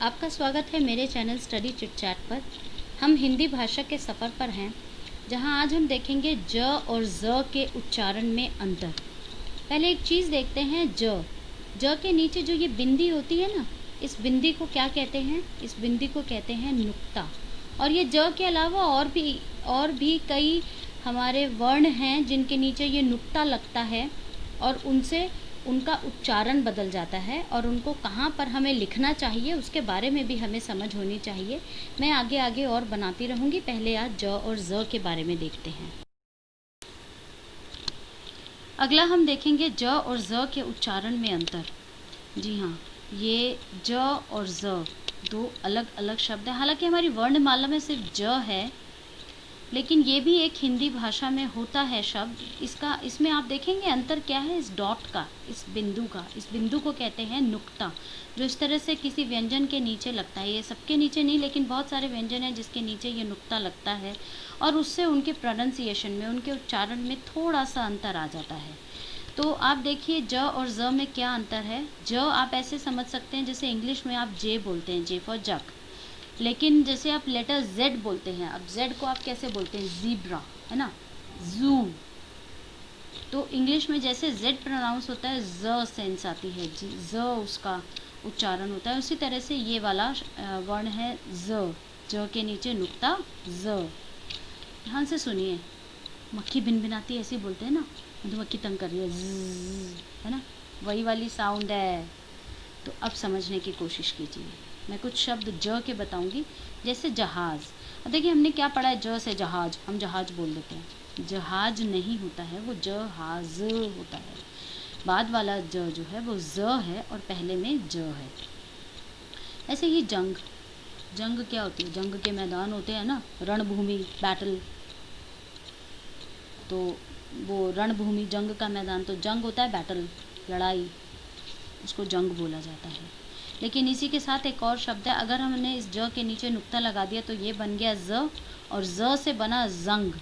आपका स्वागत है मेरे चैनल स्टडी चिट चैट पर। हम हिंदी भाषा के सफ़र पर हैं, जहां आज हम देखेंगे ज और ज़ के उच्चारण में अंतर। पहले एक चीज़ देखते हैं, ज के नीचे जो ये बिंदी होती है ना, इस बिंदी को क्या कहते हैं? इस बिंदी को कहते हैं नुक्ता। और ये ज के अलावा और भी कई हमारे वर्ण हैं जिनके नीचे ये नुक्ता लगता है और उनसे उनका उच्चारण बदल जाता है और उनको कहाँ पर हमें लिखना चाहिए उसके बारे में भी हमें समझ होनी चाहिए। मैं आगे आगे और बनाती रहूँगी। पहले आज ज और ज़ के बारे में देखते हैं। अगला हम देखेंगे ज और ज़ के उच्चारण में अंतर। जी हाँ, ये ज और ज़ दो अलग अलग शब्द हैं। हालांकि हमारी वर्णमाला में सिर्फ ज है, लेकिन ये भी एक हिंदी भाषा में होता है शब्द। इसमें आप देखेंगे अंतर क्या है, इस डॉट का, इस बिंदु को कहते हैं नुक्ता, जो इस तरह से किसी व्यंजन के नीचे लगता है। ये सबके नीचे नहीं, लेकिन बहुत सारे व्यंजन हैं जिसके नीचे ये नुक्ता लगता है और उससे उनके प्रोनाउंसिएशन में, उनके उच्चारण में थोड़ा सा अंतर आ जाता है। तो आप देखिए ज और ज़ में क्या अंतर है। ज आप ऐसे समझ सकते हैं जैसे इंग्लिश में आप जे बोलते हैं, जे फॉर जग, लेकिन जैसे आप लेटर जेड बोलते हैं, अब जेड को आप कैसे बोलते हैं? ज़ीब्रा, है ना, जू। तो इंग्लिश में जैसे जेड प्रोनाउंस होता है, ज सेंस आती है, जी, ज उसका उच्चारण होता है। उसी तरह से ये वाला वर्ण है ज के नीचे नुक्ता ज। ध्यान से सुनिए, मक्खी भिनभिनाती ऐसे बोलते हैं ना, मधुमक्खी तंग कर रही है, है ना, वही वाली साउंड है। तो अब समझने की कोशिश कीजिए। मैं कुछ शब्द ज के बताऊंगी, जैसे जहाज। अब देखिए हमने क्या पढ़ा है, ज से जहाज, हम जहाज बोल देते हैं। जहाज नहीं होता है, वो जहाज होता है। बाद वाला ज जो है वो ज है और पहले में ज है। ऐसे ही जंग क्या होती है? जंग के मैदान होते हैं ना, रणभूमि, बैटल। तो वो रणभूमि, जंग का मैदान, तो जंग होता है बैटल, लड़ाई, उसको जंग बोला जाता है। लेकिन इसी के साथ एक और शब्द है, अगर हमने इस ज के नीचे नुक्ता लगा दिया तो ये बन गया ज, और ज से बना जंग।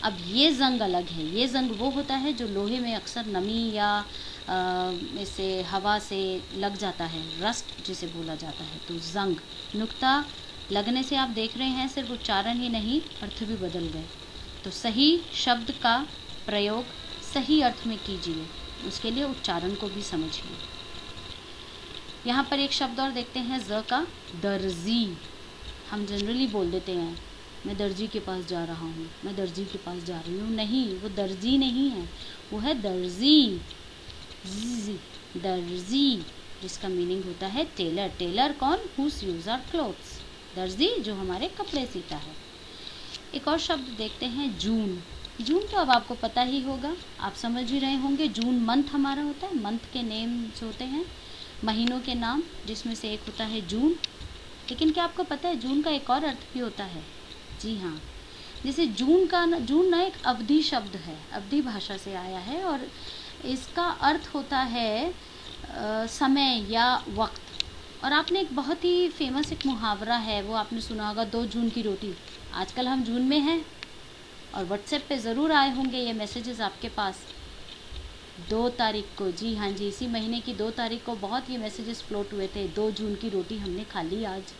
अब ये जंग अलग है। ये जंग वो होता है जो लोहे में अक्सर नमी या इसे हवा से लग जाता है, रस्ट जिसे बोला जाता है। तो जंग, नुक्ता लगने से आप देख रहे हैं सिर्फ उच्चारण ही नहीं, अर्थ भी बदल गए। तो सही शब्द का प्रयोग सही अर्थ में कीजिए, उसके लिए उच्चारण को भी समझिए। यहाँ पर एक शब्द और देखते हैं, ज का, दर्जी। हम जनरली बोल देते हैं, मैं दर्जी के पास जा रहा हूँ, मैं दर्जी के पास जा रही हूँ। नहीं, वो दर्जी नहीं है, वो है दर्जी। दर्जी, जिसका मीनिंग होता है टेलर। टेलर कौन? Who sews our clothes. दर्जी जो हमारे कपड़े सीता है। एक और शब्द देखते हैं, जून। जून तो अब आपको पता ही होगा, आप समझ ही रहे होंगे। जून मंथ हमारा होता है, मंथ के नेम्स होते हैं, महीनों के नाम, जिसमें से एक होता है जून। लेकिन क्या आपको पता है जून का एक और अर्थ भी होता है? जी हाँ, जैसे जून ना एक अवधि शब्द है, अवधि भाषा से आया है, और इसका अर्थ होता है समय या वक्त। और आपने एक बहुत ही फेमस एक मुहावरा है, वो आपने सुना होगा, 2 जून की रोटी। आजकल हम जून में हैं और व्हाट्सएप पे ज़रूर आए होंगे ये मैसेजेस आपके पास। 2 तारीख को, जी हाँ जी, इसी महीने की 2 तारीख को बहुत ये मैसेजेस फ्लोट हुए थे, 2 जून की रोटी हमने खा ली आज।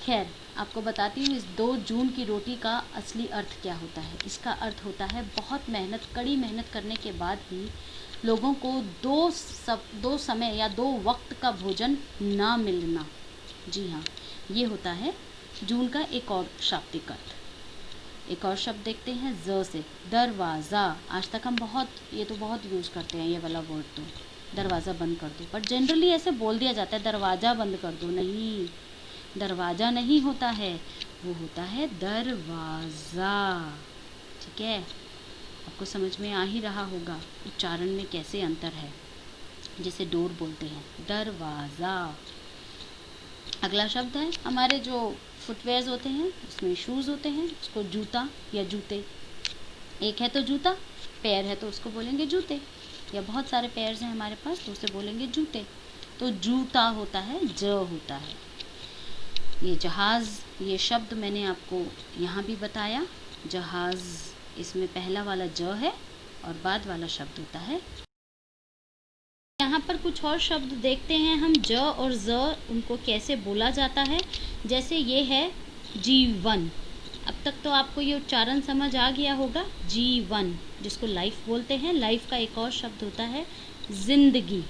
खैर, आपको बताती हूँ इस 2 जून की रोटी का असली अर्थ क्या होता है। इसका अर्थ होता है बहुत मेहनत, कड़ी मेहनत करने के बाद भी लोगों को दो समय या 2 वक्त का भोजन ना मिलना। जी हाँ, ये होता है जून का एक और शाब्दिक अर्थ। एक और शब्द देखते हैं, ज से, दरवाज़ा। आज तक हम ये तो बहुत यूज़ करते हैं ये वाला वर्ड, तो दरवाज़ा बंद कर दो, बट जनरली ऐसे बोल दिया जाता है, दरवाज़ा बंद कर दो। नहीं, दरवाज़ा नहीं होता है, वो होता है दरवाज़ा। ठीक है, आपको समझ में आ ही रहा होगा उच्चारण में कैसे अंतर है। जैसे डोर बोलते हैं, दरवाज़ा। अगला शब्द है, हमारे जो फुटवेयर्स होते हैं उसमें शूज़ होते हैं, उसको जूता या जूते। एक है तो जूता, पैर है तो उसको बोलेंगे जूते, या बहुत सारे पैर्स हैं हमारे पास तो उसे बोलेंगे जूते। तो जूता होता है, ज होता है। ये जहाज़, ये शब्द मैंने आपको यहाँ भी बताया, जहाज़, इसमें पहला वाला ज है और बाद वाला शब्द होता है। यहाँ पर कुछ और शब्द देखते हैं हम, ज और ज उनको कैसे बोला जाता है। जैसे ये है जीवन, अब तक तो आपको ये उच्चारण समझ आ गया होगा, जीवन जिसको लाइफ बोलते हैं। लाइफ का एक और शब्द होता है जिंदगी,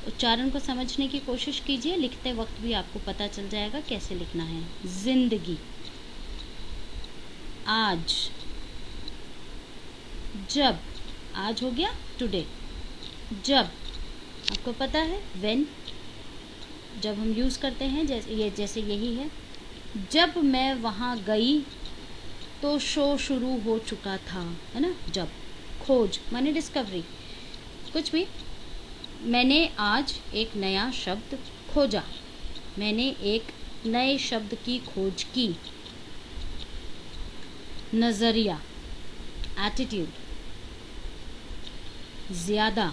उच्चारण को समझने की कोशिश कीजिए, लिखते वक्त भी आपको पता चल जाएगा कैसे लिखना है। जिंदगी, आज, जब, आज हो गया टुडे, जब आपको पता है व्हेन, जब हम यूज़ करते हैं जैसे यही है, जब मैं वहाँ गई तो शो शुरू हो चुका था, है ना। जब, खोज माने डिस्कवरी, कुछ भी। मैंने आज एक नया शब्द खोजा, मैंने एक नए शब्द की खोज की। नज़रिया, एटीट्यूड, ज़्यादा,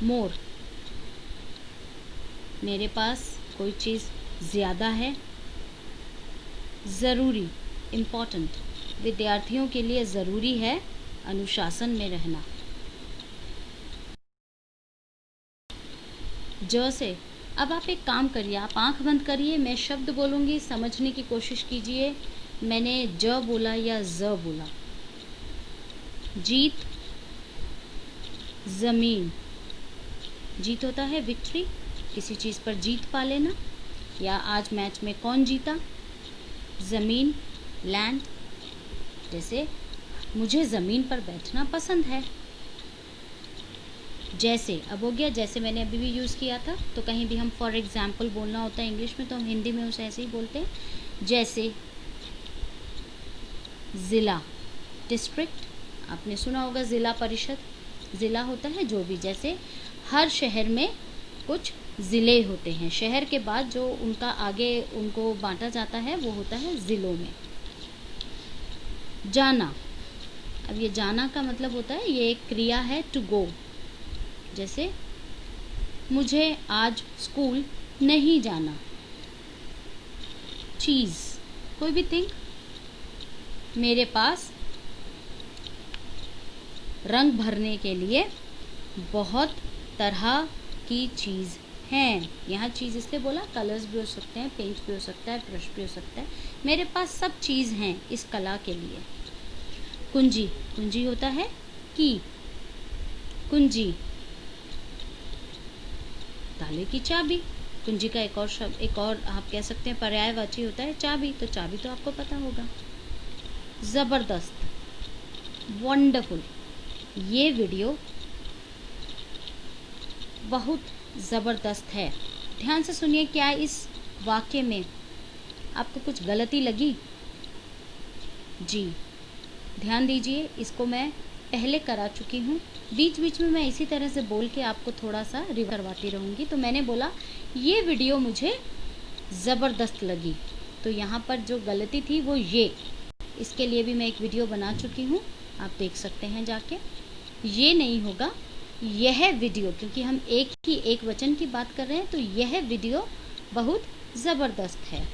मोर, मेरे पास कोई चीज़ ज़्यादा है। ज़रूरी, इम्पॉर्टेंट, विद्यार्थियों के लिए ज़रूरी है अनुशासन में रहना। ज से अब आप एक काम करिए, आप आंख बंद करिए, मैं शब्द बोलूँगी, समझने की कोशिश कीजिए मैंने ज बोला या ज बोला। जीत, ज़मीन, जीत होता है विक्ट्री, किसी चीज़ पर जीत पा लेना, या आज मैच में कौन जीता। ज़मीन, लैंड, जैसे मुझे ज़मीन पर बैठना पसंद है। जैसे, अब हो गया, जैसे मैंने अभी भी यूज़ किया था, तो कहीं भी हम फॉर एग्ज़ाम्पल बोलना होता है इंग्लिश में तो हम हिंदी में उसे ऐसे ही बोलते हैं। जैसे ज़िला, डिस्ट्रिक्ट, आपने सुना होगा ज़िला परिषद, ज़िला होता है जो भी, जैसे हर शहर में कुछ ज़िले होते हैं, शहर के बाद जो उनका आगे उनको बांटा जाता है वो होता है ज़िलों में। जाना, अब ये जाना का मतलब होता है, ये एक क्रिया है टू गो। जैसे मुझे आज स्कूल नहीं जाना। चीज़, कोई भी थिंग, मेरे पास रंग भरने के लिए बहुत तरह की चीज़ हैं। यहाँ चीज़ इसलिए बोला, कलर्स भी हो सकते हैं, पेंट भी हो सकता है, ब्रश भी हो सकता है, मेरे पास सब चीज़ हैं इस कला के लिए। कुंजी, कुंजी होता है की, कुंजी, ताले की चाबी, कुंजी का एक और शब्द, एक और आप कह सकते हैं पर्यायवाची होता है चाबी, तो चाबी तो आपको पता होगा। ज़बरदस्त, वंडरफुल, ये वीडियो बहुत ज़बरदस्त है। ध्यान से सुनिए, क्या इस वाक्य में आपको कुछ गलती लगी? जी, ध्यान दीजिए, इसको मैं पहले करा चुकी हूँ, बीच बीच में मैं इसी तरह से बोल के आपको थोड़ा सा रिवाइज करवाती रहूँगी। तो मैंने बोला ये वीडियो मुझे ज़बरदस्त लगी, तो यहाँ पर जो गलती थी वो ये, इसके लिए भी मैं एक वीडियो बना चुकी हूँ, आप देख सकते हैं जाके। ये नहीं होगा, यह वीडियो, क्योंकि हम एक वचन की बात कर रहे हैं, तो यह वीडियो बहुत ज़बरदस्त है।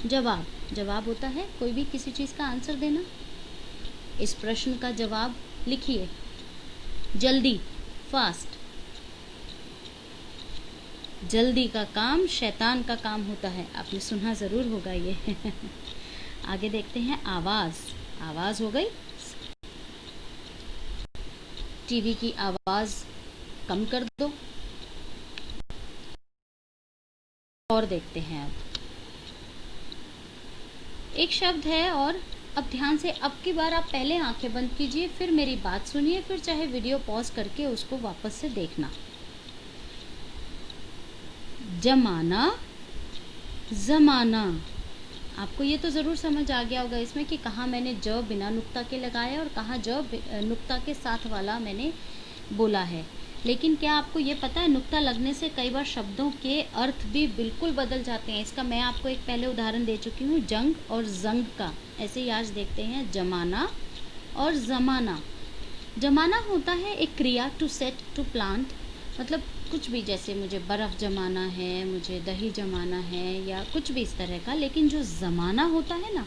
जवाब, जवाब होता है कोई भी किसी चीज़ का आंसर देना। इस प्रश्न का जवाब लिखिए। जल्दी, फास्ट, जल्दी का काम शैतान का काम होता है, आपने सुना ज़रूर होगा ये। आगे देखते हैं, आवाज़, आवाज़ हो गई, टीवी की आवाज़ कम कर दो। और देखते हैं, अब एक शब्द है, और अब ध्यान से, अब की बार आप पहले आंखें बंद कीजिए, फिर मेरी बात सुनिए, फिर चाहे वीडियो पॉज करके उसको वापस से देखना। जमाना, ज़माना, आपको ये तो ज़रूर समझ आ गया होगा इसमें कि कहाँ मैंने ज बिना नुक्ता के लगाया और कहाँ ज नुक्ता के साथ वाला मैंने बोला है। लेकिन क्या आपको ये पता है, नुक्ता लगने से कई बार शब्दों के अर्थ भी बिल्कुल बदल जाते हैं। इसका मैं आपको एक पहले उदाहरण दे चुकी हूँ, जंग और जंग का। ऐसे ही आज देखते हैं, जमाना और ज़माना। जमाना होता है एक क्रिया, टू सेट, टू प्लांट, मतलब कुछ भी, जैसे मुझे बर्फ़ जमाना है, मुझे दही जमाना है, या कुछ भी इस तरह का। लेकिन जो ज़माना होता है ना,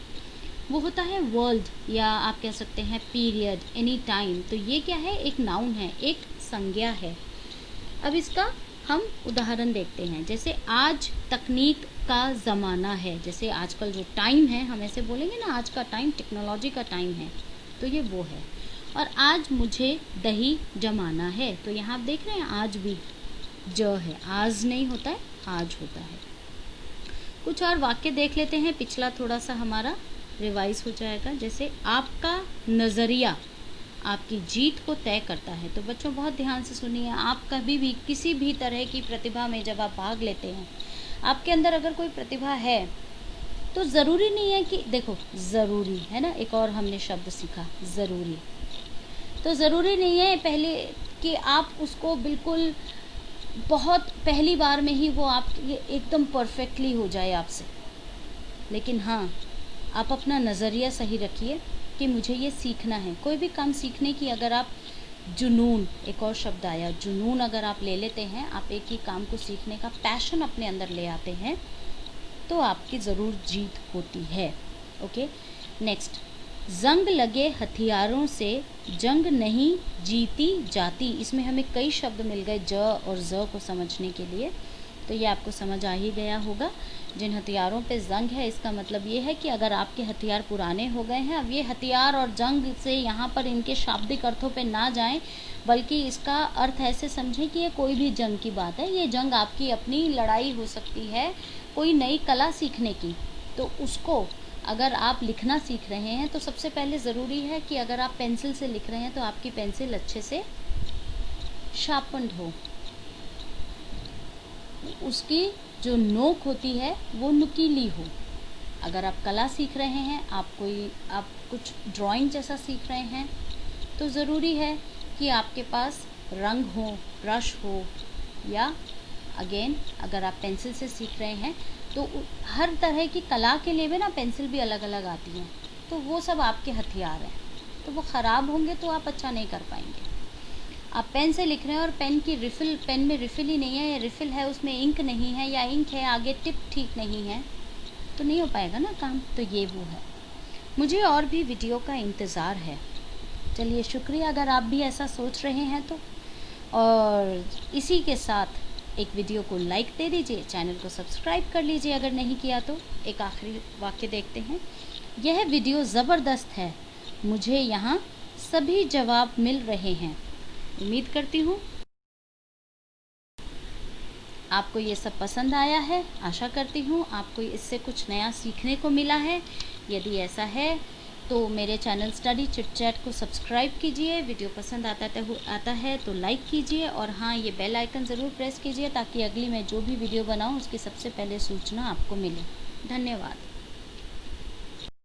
वो होता है वर्ल्ड, या आप कह सकते हैं पीरियड, एनी टाइम। तो ये क्या है, एक नाउन है, एक संज्ञा है। अब इसका हम उदाहरण देखते हैं। जैसे आज तकनीक का ज़माना है, जैसे आजकल जो टाइम है, हम ऐसे बोलेंगे ना, आज का टाइम टेक्नोलॉजी का टाइम है, तो ये वो है। और आज मुझे दही जमाना है, तो यहाँ आप देख रहे हैं आज भी ज है, आज नहीं होता है, आज होता है। कुछ और वाक्य देख लेते हैं, पिछला थोड़ा सा हमारा रिवाइज हो जाएगा। जैसे आपका नज़रिया आपकी जीत को तय करता है। तो बच्चों बहुत ध्यान से सुनिए, आप कभी भी किसी भी तरह की प्रतिभा में जब आप भाग लेते हैं, आपके अंदर अगर कोई प्रतिभा है तो ज़रूरी नहीं है कि, देखो ज़रूरी है ना, एक और हमने शब्द सीखा ज़रूरी, तो ज़रूरी नहीं है पहले कि आप उसको बिल्कुल बहुत पहली बार में ही वो आप एकदम परफेक्टली हो जाए आपसे। लेकिन हाँ, आप अपना नज़रिया सही रखिए कि मुझे ये सीखना है। कोई भी काम सीखने की अगर आप जुनून, एक और शब्द आया जुनून, अगर आप ले लेते हैं, आप एक ही काम को सीखने का पैशन अपने अंदर ले आते हैं, तो आपकी ज़रूर जीत होती है। ओके, नेक्स्ट, जंग लगे हथियारों से जंग नहीं जीती जाती। इसमें हमें कई शब्द मिल गए ज और ज को समझने के लिए, तो ये आपको समझ आ ही गया होगा। जिन हथियारों पे जंग है, इसका मतलब ये है कि अगर आपके हथियार पुराने हो गए हैं, अब ये हथियार और जंग से यहाँ पर इनके शाब्दिक अर्थों पे ना जाएं, बल्कि इसका अर्थ ऐसे समझें कि ये कोई भी जंग की बात है। ये जंग आपकी अपनी लड़ाई हो सकती है, कोई नई कला सीखने की। तो उसको अगर आप लिखना सीख रहे हैं तो सबसे पहले ज़रूरी है कि अगर आप पेंसिल से लिख रहे हैं तो आपकी पेंसिल अच्छे से शार्पन्ड हो, उसकी जो नोक होती है वो नुकीली हो। अगर आप कला सीख रहे हैं, आप कुछ ड्राइंग जैसा सीख रहे हैं, तो ज़रूरी है कि आपके पास रंग हो, ब्रश हो, या अगेन अगर आप पेंसिल से सीख रहे हैं तो हर तरह की कला के लिए भी ना पेंसिल भी अलग अलग आती हैं, तो वो सब आपके हथियार हैं। तो वो ख़राब होंगे तो आप अच्छा नहीं कर पाएंगे। आप पेन से लिख रहे हैं और पेन की रिफ़िल, पेन में रिफ़िल ही नहीं है, या रिफ़िल है उसमें इंक नहीं है, या इंक है आगे टिप ठीक नहीं है, तो नहीं हो पाएगा ना काम। तो ये वो है। मुझे और भी वीडियो का इंतज़ार है। चलिए शुक्रिया अगर आप भी ऐसा सोच रहे हैं तो। और इसी के साथ एक वीडियो को लाइक दे दीजिए, चैनल को सब्सक्राइब कर लीजिए अगर नहीं किया तो। एक आखिरी वाक्य देखते हैं। यह वीडियो ज़बरदस्त है, मुझे यहाँ सभी जवाब मिल रहे हैं। उम्मीद करती हूँ आपको ये सब पसंद आया है। आशा करती हूँ आपको इससे कुछ नया सीखने को मिला है। यदि ऐसा है तो मेरे चैनल स्टडी चिट चैट को सब्सक्राइब कीजिए। वीडियो पसंद आता है तो लाइक कीजिए, और हाँ, ये बेल आइकन ज़रूर प्रेस कीजिए ताकि अगली मैं जो भी वीडियो बनाऊँ उसकी सबसे पहले सूचना आपको मिले। धन्यवाद।